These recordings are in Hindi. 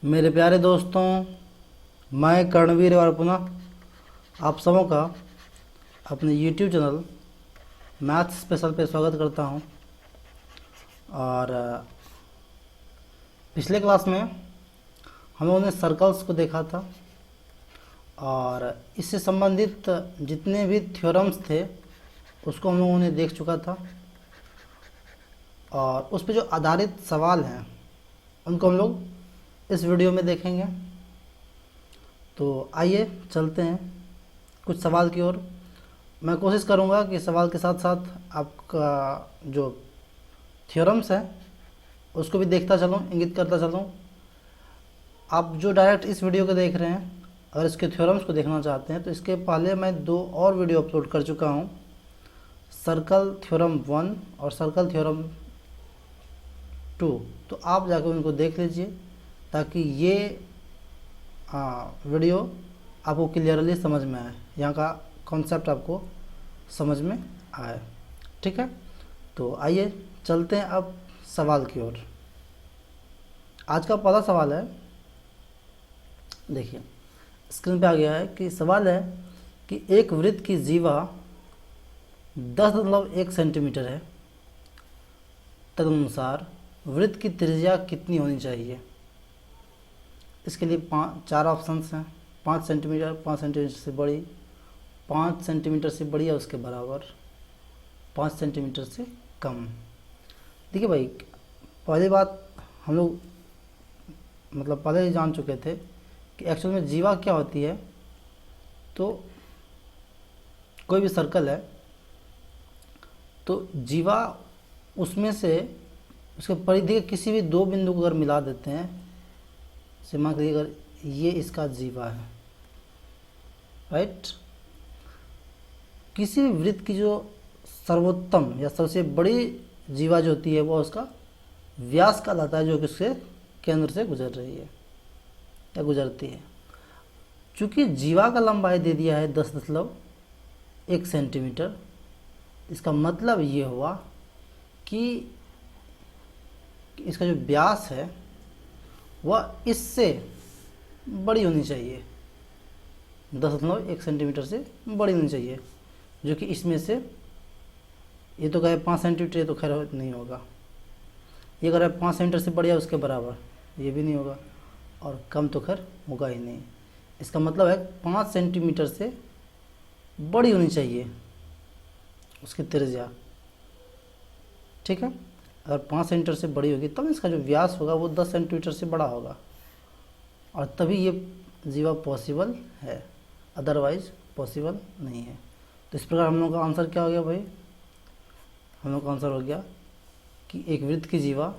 मेरे प्यारे दोस्तों, मैं कर्णवीर और पुनः आप सबों का अपने YouTube चैनल मैथ स्पेशल पे स्वागत करता हूं। और पिछले क्लास में हम लोगों ने सर्कल्स को देखा था और इससे संबंधित जितने भी थ्योरम्स थे उसको हम लोगों ने देख चुका था। और उस पर जो आधारित सवाल हैं उनको हम लोग इस वीडियो में देखेंगे। तो आइए चलते हैं कुछ सवाल की ओर। मैं कोशिश करूंगा कि सवाल के साथ साथ आपका जो थ्योरम्स है उसको भी देखता चलूँ, इंगित करता चलूँ। आप जो डायरेक्ट इस वीडियो को देख रहे हैं, अगर इसके थ्योरम्स को देखना चाहते हैं तो इसके पहले मैं 2 और वीडियो अपलोड कर चुका हूँ, सर्कल थ्योरम 1 और सर्कल थ्योरम 2। तो आप जाकर उनको देख लीजिए ताकि ये वीडियो आपको क्लियरली समझ में आए, यहाँ का कॉन्सेप्ट आपको समझ में आए। ठीक है, तो आइए चलते हैं अब सवाल की ओर। आज का पहला सवाल है, देखिए स्क्रीन पे आ गया है कि सवाल है कि एक वृत्त की जीवा 10.1 सेंटीमीटर है, तदनुसार वृत्त की त्रिज्या कितनी होनी चाहिए। इसके लिए 4 ऑप्शंस हैं। 5 सेंटीमीटर, 5 सेंटीमीटर से बड़ी, 5 सेंटीमीटर से बड़ी या उसके बराबर, 5 सेंटीमीटर से कम। देखिए भाई, पहली बात हम लोग मतलब पहले ही जान चुके थे कि एक्चुअल में जीवा क्या होती है। तो कोई भी सर्कल है तो जीवा उसमें से उसके परिधि के किसी भी 2 बिंदु को अगर मिला देते हैं, जैसे मान लीजिए अगर ये इसका जीवा है, राइट, किसी भी वृत्त की जो सर्वोत्तम या सबसे बड़ी जीवा जो होती है वो उसका व्यास कहलाता है, जो कि उसके केंद्र से गुजर रही है या गुजरती है। चूँकि जीवा का लंबाई दे दिया है 10.1 सेंटीमीटर, इसका मतलब ये हुआ कि इसका जो व्यास है वह इससे बड़ी होनी चाहिए, 10.1 सेंटीमीटर से बड़ी होनी चाहिए, जो कि इसमें से ये तो कहे 5 सेंटीमीटर, ये तो खैर नहीं होगा। ये अगर 5 सेंटीमीटर से बड़ी है उसके बराबर, ये भी नहीं होगा, और कम तो खैर होगा ही नहीं। इसका मतलब है 5 सेंटीमीटर से बड़ी होनी चाहिए उसकी त्रिज्या। ठीक है, अगर 5 सेंटीमीटर से बड़ी होगी तब इसका जो व्यास होगा वो 10 सेंटीमीटर से बड़ा होगा, और तभी ये जीवा पॉसिबल है, अदरवाइज पॉसिबल नहीं है। तो इस प्रकार हम लोग का आंसर क्या हो गया भाई, हम लोग का आंसर हो गया कि एक वृत्त की जीवा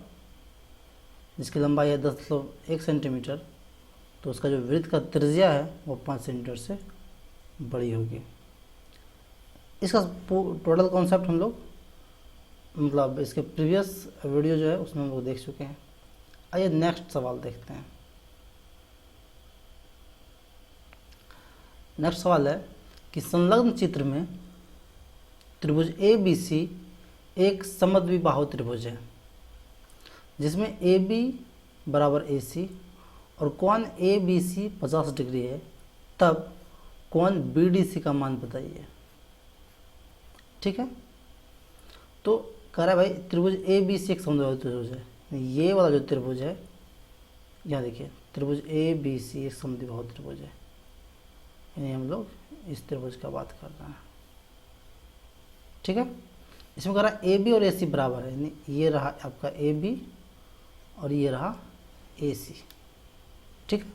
जिसकी लंबाई है 10.1 सेंटीमीटर, तो उसका जो वृत्त का त्रिज्या है वो 5 सेंटीमीटर से बड़ी होगी। इसका टोटल कॉन्सेप्ट हम लोग मतलब इसके प्रीवियस वीडियो जो है उसमें हम लोग देख चुके हैं। आइए नेक्स्ट सवाल देखते हैं। नेक्स्ट सवाल है कि संलग्न चित्र में त्रिभुज ए बी सी एक समद्विबाहु त्रिभुज है जिसमें ए बी बराबर ए सी और कोण ए बी सी 50 डिग्री है, तब कोण बी डी सी का मान बताइए। ठीक है, तो कह रहा है भाई त्रिभुज ए बी सी एक समद्विबाहु त्रिभुज है। ये वाला जो त्रिभुज है, यहाँ देखिए त्रिभुज ए बी सी एक समद्विबाहु त्रिभुज है, यानी हम लोग इस त्रिभुज का बात कर रहे हैं। ठीक है, इसमें कह रहा है ए बी और ए सी बराबर है, यानी ये रहा आपका ए बी और ये रहा ए सी। ठीक,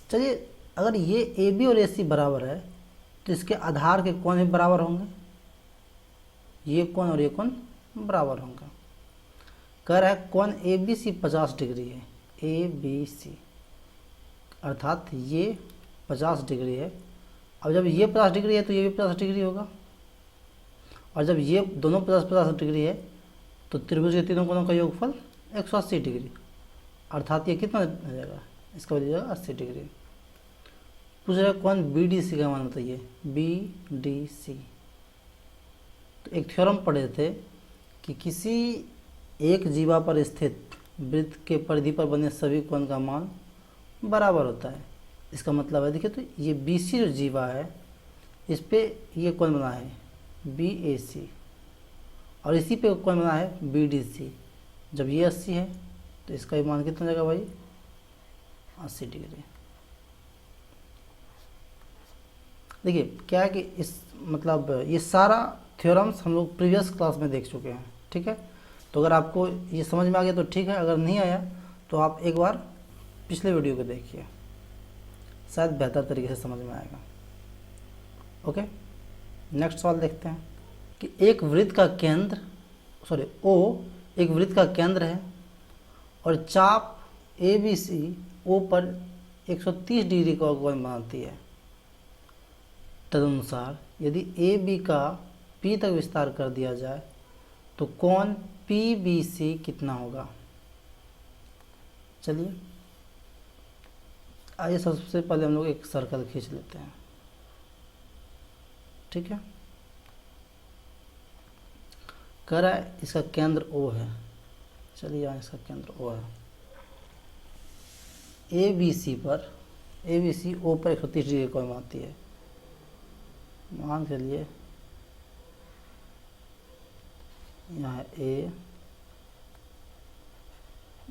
चलिए अगर ये ए बी और ए सी बराबर है तो इसके आधार के कोण भी बराबर होंगे, ये कोण और ये कोण बराबर होंगे। कह रहा है कोण ए बी सी 50 डिग्री है, ए बी सी अर्थात ये 50 डिग्री है। अब जब ये 50 डिग्री है तो ये भी 50 डिग्री होगा, और जब ये दोनों 50 डिग्री है तो त्रिभुज के तीनों कोणों का योगफल 180 डिग्री, अर्थात ये कितना हो जाएगा, इसका हो जाएगा 80 डिग्री। पूछ रहा है कौन बी डी सी का मान बताइए, बी डी सी। तो एक थ्योरम पढ़े थे कि किसी एक जीवा पर स्थित वृत्त के परिधि पर बने सभी कोण का मान बराबर होता है। इसका मतलब है, देखिए तो ये बी सी जो जीवा है इस पे ये कोण बना है बी ए सी, और इसी पे कोण बना है बी डी सी। जब ये 80 है तो इसका भी मान कितना हो जाएगा भाई, 80 डिग्री। देखिए क्या है कि इस मतलब ये सारा थ्योरम्स हम लोग प्रीवियस क्लास में देख चुके हैं, ठीक है। तो अगर आपको ये समझ में आ गया तो ठीक है, अगर नहीं आया तो आप एक बार पिछले वीडियो को देखिए, शायद बेहतर तरीके से समझ में आएगा। ओके, नेक्स्ट सवाल देखते हैं कि एक वृत्त का केंद्र ओ एक वृत्त का केंद्र है और चाप ए बी सी ओ पर 130 डिग्री का कोण बनाती है। तदनुसार यदि ए बी का पी तक विस्तार कर दिया जाए तो कोण पी बी सी कितना होगा। चलिए आइए सबसे पहले हम लोग एक सर्कल खींच लेते हैं, ठीक है। कह रहा है इसका केंद्र ओ है, चलिए यहाँ इसका केंद्र ओ है। ए बी सी ओ पर 130 डिग्री कोण बनाती है। मान के लिए यहाँ है ए,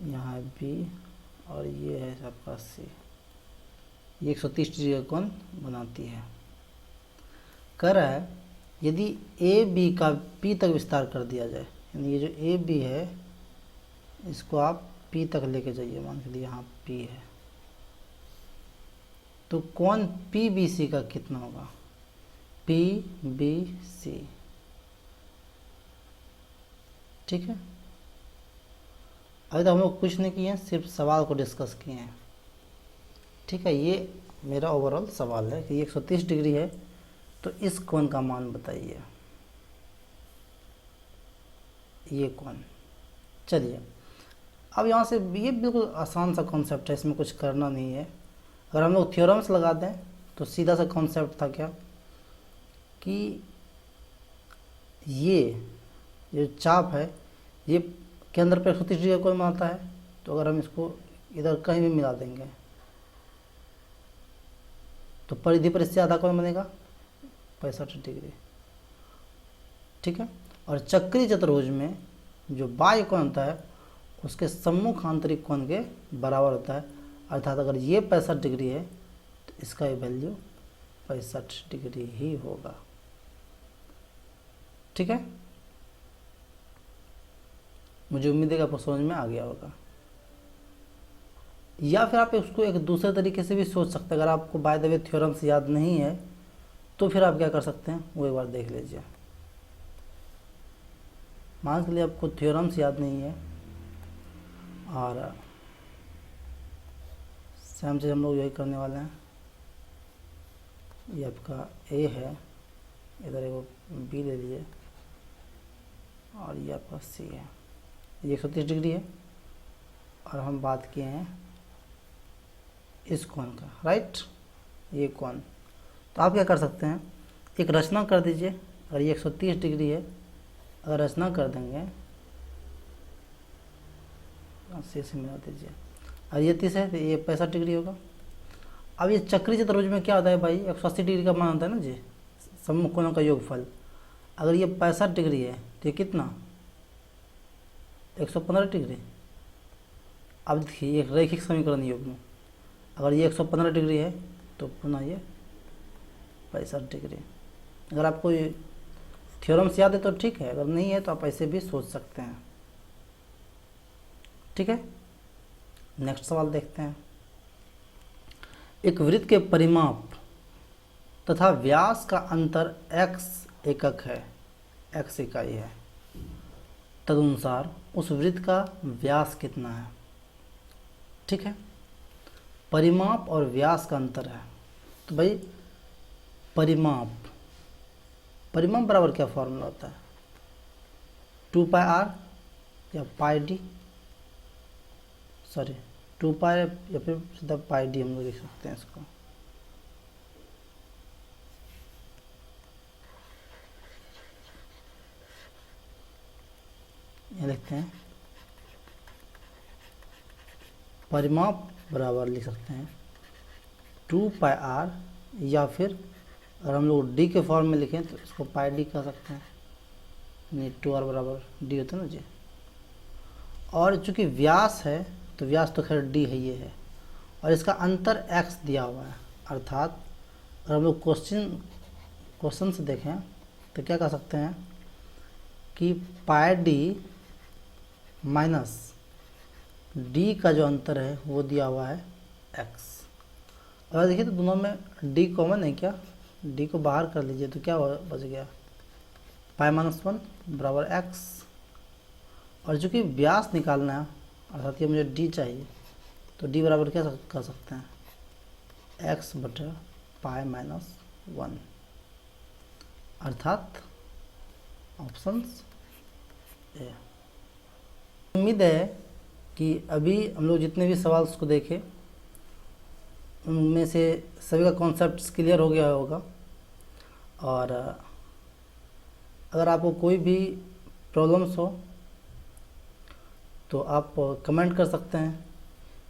यहाँ है बी और ये है आपका सी, ये 130 डिग्री का कोण बनाती है। कह रहा है यदि ए बी का पी तक विस्तार कर दिया जाए, यानी ये जो ए बी है इसको आप पी तक लेके जाइए, मान के लिए यहाँ पी है, तो कोण पी बी सी का कितना होगा, पी बी सी, ठीक है। अभी तो हम लोग कुछ नहीं किए हैं, सिर्फ सवाल को डिस्कस किए हैं, ठीक है। ये मेरा ओवरऑल सवाल है कि 130 डिग्री है तो इस कोण का मान बताइए, ये कोण। चलिए अब यहाँ से ये बिल्कुल आसान सा कॉन्सेप्ट है, इसमें कुछ करना नहीं है। अगर हम लोग थ्योरम्स लगा दें तो सीधा सा कॉन्सेप्ट था क्या कि ये जो चाप है ये केंद्र पर 130 डिग्री का कोण बनाता है, तो अगर हम इसको इधर कहीं भी मिला देंगे तो परिधि पर इससे ज़्यादा कोण बनेगा 65 डिग्री, ठीक है। और चक्रीय चतुर्भुज में जो बाह्य कोण होता है उसके सम्मुख आंतरिक कोण के बराबर होता है, अर्थात अगर ये 65 डिग्री है तो इसका वैल्यू 65 डिग्री ही होगा, ठीक है। मुझे उम्मीद है कि आपको समझ में आ गया होगा। या फिर आप उसको एक दूसरे तरीके से भी सोच सकते हैं, अगर आपको बाय द वे थ्योरम्स याद नहीं है तो फिर आप क्या कर सकते हैं वो एक बार देख लीजिए। मान के लिए आपको थ्योरम्स याद नहीं है और सेम चीज़ हम लोग यही करने वाले हैं। ये आपका ए है, इधर एक बी ले लिए और ये आपका सी है, ये 130 डिग्री है और हम बात किए हैं इस कोण का, राइट, ये कोण। तो आप क्या कर सकते हैं, एक रचना कर दीजिए। अगर ये 130 डिग्री है, अगर रचना कर देंगे से मिला दीजिए, और ये 30 है तो ये 65 डिग्री होगा। अब ये चक्रीय चतुर्भुज में क्या होता है भाई, 180 डिग्री का मान होता है ना जी, सम्मुख कोणों का योगफल। अगर ये 65 डिग्री है तो ये कितना, 115 डिग्री। अब देखिए एक रैखिक समीकरण युग्म, अगर ये 115 डिग्री है तो पुनः ये 65 डिग्री। अगर आपको ये थ्योरम्स याद है तो ठीक है, अगर नहीं है तो आप ऐसे भी सोच सकते हैं, ठीक है। नेक्स्ट सवाल देखते हैं। एक वृत्त के परिमाप तथा व्यास का अंतर x एकक है, x इकाई है, तदनुसार उस वृत्त का व्यास कितना है, ठीक है। परिमाप और व्यास का अंतर है, तो भाई परिमाप बराबर क्या फॉर्मूला होता है, 2πr या पाई डी, सॉरी 2π या फिर सीधा पाई डी हम लोग लिख सकते हैं इसको। ये लिखते हैं परिमाप बराबर लिख सकते हैं 2πr, या फिर अगर हम लोग डी के फॉर्म में लिखें तो इसको पाई डी कह सकते हैं, यानी 2r बराबर डी होता है ना जी। और चूँकि व्यास है तो व्यास तो खैर डी है, ये है, और इसका अंतर x दिया हुआ है, अर्थात अगर हम लोग क्वेश्चन से देखें तो क्या कह सकते हैं कि पाई डी माइनस डी का जो अंतर है वो दिया हुआ है x। अगर देखिए तो दोनों में d कॉमन है, क्या d को बाहर कर लीजिए तो क्या बच गया, π-1 बराबर x। और चूँकि व्यास निकालना है अर्थात ये मुझे d चाहिए, तो d बराबर क्या कर सकते हैं x बटे π-1, अर्थात ऑप्शन ए। उम्मीद है कि अभी हम लोग जितने भी सवाल उसको देखे उनमें से सभी का कॉन्सेप्ट क्लियर हो गया होगा। और अगर आपको कोई भी प्रॉब्लम्स हो तो आप कमेंट कर सकते हैं,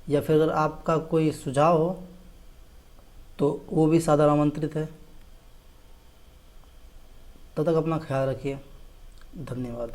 या फिर अगर आपका कोई सुझाव हो तो वो भी सादर आमंत्रित है। तब तक अपना ख्याल रखिए, धन्यवाद।